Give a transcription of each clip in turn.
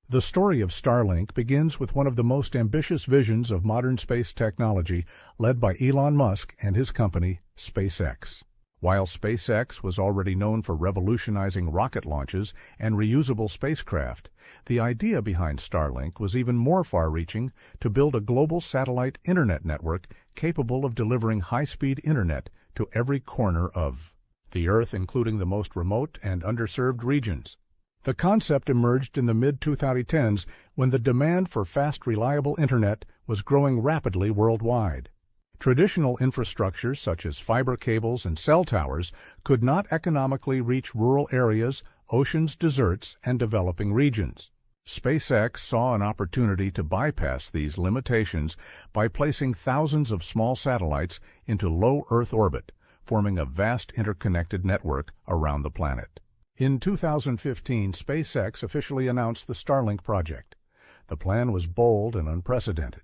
The story of Starlink begins with one of the most ambitious visions of modern space technology, led by Elon Musk and his company, SpaceX. While SpaceX was already known for revolutionizing rocket launches and reusable spacecraft, the idea behind Starlink was even more far-reaching: to build a global satellite internet network capable of delivering high-speed internet to every corner of the Earth, including the most remote and underserved regions. The concept emerged in the mid-2010s when the demand for fast, reliable internet was growing rapidly worldwide. Traditional infrastructure such as fiber cables and cell towers could not economically reach rural areas, oceans, deserts, and developing regions. SpaceX saw an opportunity to bypass these limitations by placing thousands of small satellites into low Earth orbit, forming a vast interconnected network around the planet. In 2015, SpaceX officially announced the Starlink project. The plan was bold and unprecedented.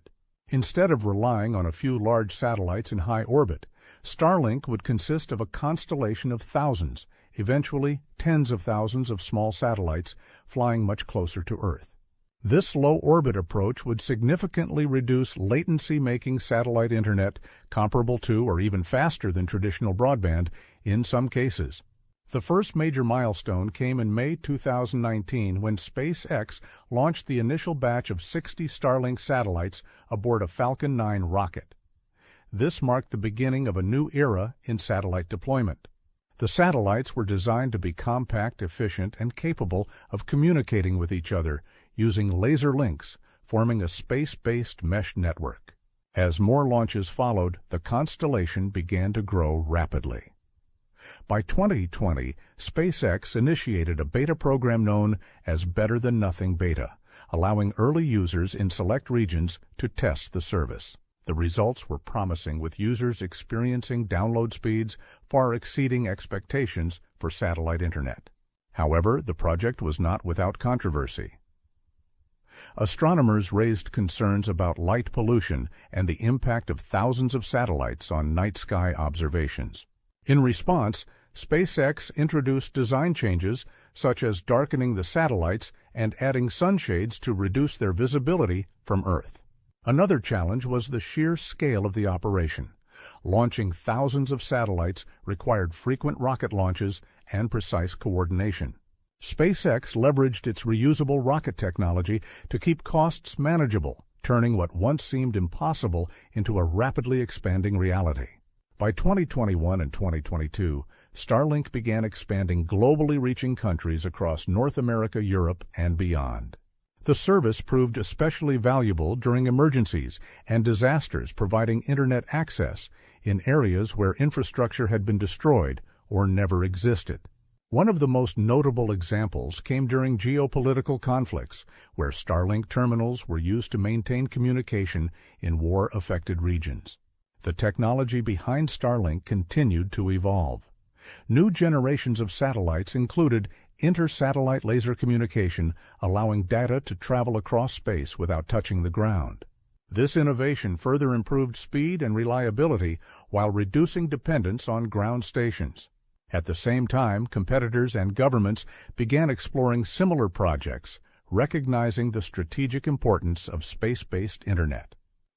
Instead of relying on a few large satellites in high orbit, Starlink would consist of a constellation of thousands, eventually tens of thousands of small satellites flying much closer to Earth. This low-orbit approach would significantly reduce latency, making satellite internet comparable to or even faster than traditional broadband in some cases. The first major milestone came in May 2019 when SpaceX launched the initial batch of 60 Starlink satellites aboard a Falcon 9 rocket. This marked the beginning of a new era in satellite deployment. The satellites were designed to be compact, efficient, and capable of communicating with each other using laser links, forming a space-based mesh network. As more launches followed, the constellation began to grow rapidly. By 2020, SpaceX initiated a beta program known as Better Than Nothing Beta, allowing early users in select regions to test the service. The results were promising, with users experiencing download speeds far exceeding expectations for satellite internet. However, the project was not without controversy. Astronomers raised concerns about light pollution and the impact of thousands of satellites on night sky observations. In response, SpaceX introduced design changes such as darkening the satellites and adding sunshades to reduce their visibility from Earth. Another challenge was the sheer scale of the operation. Launching thousands of satellites required frequent rocket launches and precise coordination. SpaceX leveraged its reusable rocket technology to keep costs manageable, turning what once seemed impossible into a rapidly expanding reality. By 2021 and 2022, Starlink began expanding globally, reaching countries across North America, Europe, and beyond. The service proved especially valuable during emergencies and disasters, providing internet access in areas where infrastructure had been destroyed or never existed. One of the most notable examples came during geopolitical conflicts, where Starlink terminals were used to maintain communication in war-affected regions. The technology behind Starlink continued to evolve. New generations of satellites included inter-satellite laser communication, allowing data to travel across space without touching the ground. This innovation further improved speed and reliability while reducing dependence on ground stations. At the same time, competitors and governments began exploring similar projects, recognizing the strategic importance of space-based internet.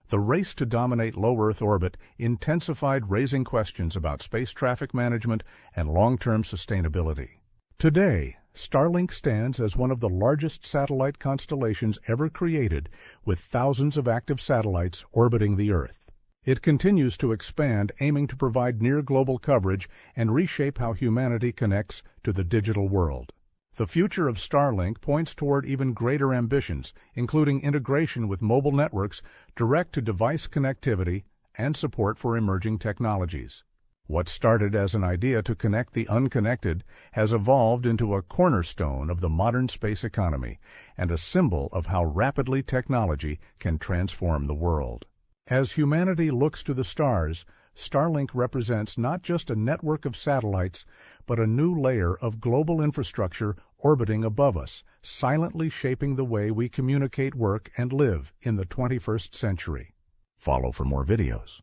The race to dominate low Earth orbit intensified, raising questions about space traffic management and long-term sustainability. Today, Starlink stands as one of the largest satellite constellations ever created, with thousands of active satellites orbiting the Earth. It continues to expand, aiming to provide near-global coverage and reshape how humanity connects to the digital world. The future of Starlink points toward even greater ambitions, including integration with mobile networks, direct-to-device connectivity, and support for emerging technologies. What started as an idea to connect the unconnected has evolved into a cornerstone of the modern space economy and a symbol of how rapidly technology can transform the world. As humanity looks to the stars, Starlink represents not just a network of satellites, but a new layer of global infrastructure orbiting above us, silently shaping the way we communicate, work, and live in the 21st century. Follow for more videos.